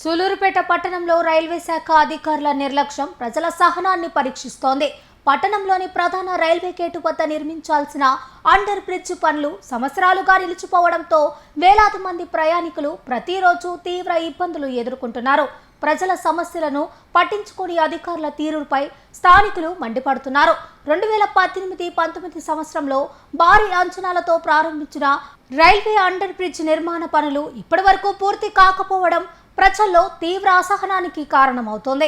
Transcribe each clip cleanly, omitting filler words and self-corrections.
సూలూరుపేట పట్టణంలో రైల్వే శాఖ అధికారుల నిర్లక్ష్యం ప్రజల సహనాన్ని పరీక్షిస్తోంది. పట్టణంలోని ప్రధాన రైల్వే గేటు వద్ద నిర్మించాల్సిన అండర్ బ్రిడ్జ్ పనులు సంవత్సరాలుగా నిలిచిపోవడంతో వేలాది మంది ప్రయాణికులు ప్రతిరోజు తీవ్ర ఇబ్బందులు ఎదుర్కొంటున్నారు. ప్రజల సమస్యలను పట్టించుకుని అధికారుల తీరుపై స్థానికులు మండిపడుతున్నారు. 2018-19 సంవత్సరంలో భారీ అంచనాలతో ప్రారంభించిన రైల్వే అండర్ బ్రిడ్జ్ నిర్మాణ పనులు ఇప్పటివరకు పూర్తి కాకపోవడం ప్రజల్లో తీవ్ర అసహనానికి కారణమవుతోంది.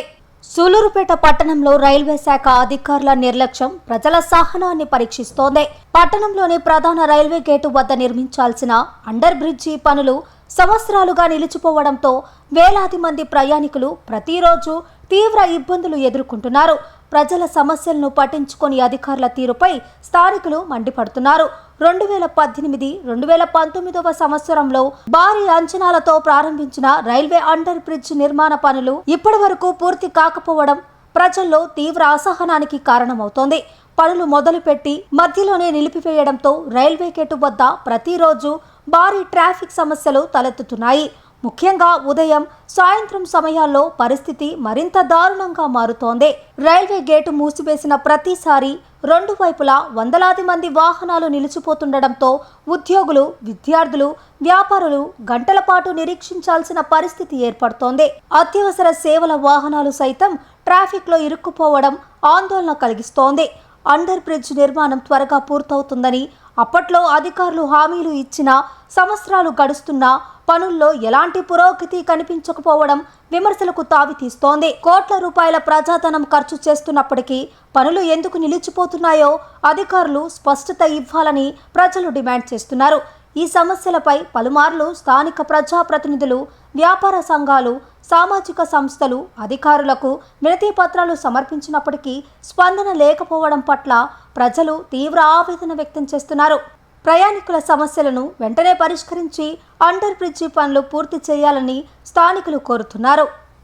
సూలూరుపేట పట్టణంలో రైల్వే శాఖ అధికారుల నిర్లక్ష్యం ప్రజల సహనాన్ని పరీక్షిస్తోంది. పట్టణంలోని ప్రధాన రైల్వే గేటు వద్ద నిర్మించాల్సిన అండర్ బ్రిడ్జి పనులు సంవత్సరాలుగా నిలిచిపోవడంతో వేలాది మంది ప్రయాణికులు ప్రతిరోజు తీవ్ర ఇబ్బందులు ఎదుర్కొంటున్నారు. ప్రజల సమస్యలను పట్టించుకొని అధికారుల తీరుపై స్థానికులు మండిపడుతున్నారు. 2018-2019 సంవత్సరంలో భారీ అంచనాలతో ప్రారంభించిన రైల్వే అండర్ బ్రిడ్జ్ నిర్మాణ పనులు ఇప్పటి వరకు పూర్తి కాకపోవడం ప్రజల్లో తీవ్ర అసహనానికి కారణమవుతోంది. పనులు మొదలుపెట్టి మధ్యలోనే నిలిపివేయడంతో రైల్వే గేటు వద్ద ప్రతిరోజు భారీ ట్రాఫిక్ సమస్యలు తలెత్తుతున్నాయి. ముఖ్యంగా ఉదయం, సాయంత్రం సమయాల్లో పరిస్థితి మరింత దారుణంగా మారుతోంది. రైల్వే గేటు మూసివేసిన ప్రతిసారి రెండు వైపులా వందలాది మంది వాహనాలు నిలిచిపోతుండటంతో ఉద్యోగులు, విద్యార్థులు, వ్యాపారులు గంటల పాటు నిరీక్షించాల్సిన పరిస్థితి ఏర్పడుతోంది. అత్యవసర సేవల వాహనాలు సైతం ట్రాఫిక్లో ఇరుక్కుపోవడం ఆందోళన కలిగిస్తోంది. అండర్ బ్రిడ్జ్ నిర్మాణం త్వరగా పూర్తవుతుందని అప్పట్లో అధికారులు హామీలు ఇచ్చినా సంవత్సరాలు గడుస్తున్నా పనుల్లో ఎలాంటి పురోగతి కనిపించకపోవడం విమర్శలకు తావితీస్తోంది. కోట్ల రూపాయల ప్రజాధనం ఖర్చు చేస్తున్నప్పటికీ పనులు ఎందుకు నిలిచిపోతున్నాయో అధికారులు స్పష్టత ఇవ్వాలని ప్రజలు డిమాండ్ చేస్తున్నారు. ఈ సమస్యలపై పలుమార్లు స్థానిక ప్రజాప్రతినిధులు, వ్యాపార సంఘాలు, సామాజిక సంస్థలు అధికారులకు వినతి పత్రాలు సమర్పించినప్పటికీ స్పందన లేకపోవడం పట్ల ప్రజలు తీవ్ర ఆవేదన వ్యక్తం చేస్తున్నారు. ప్రయాణికుల సమస్యలను వెంటనే పరిష్కరించి అండర్ బ్రిడ్జి పనులు పూర్తి చేయాలని స్థానికులు కోరుతున్నారు.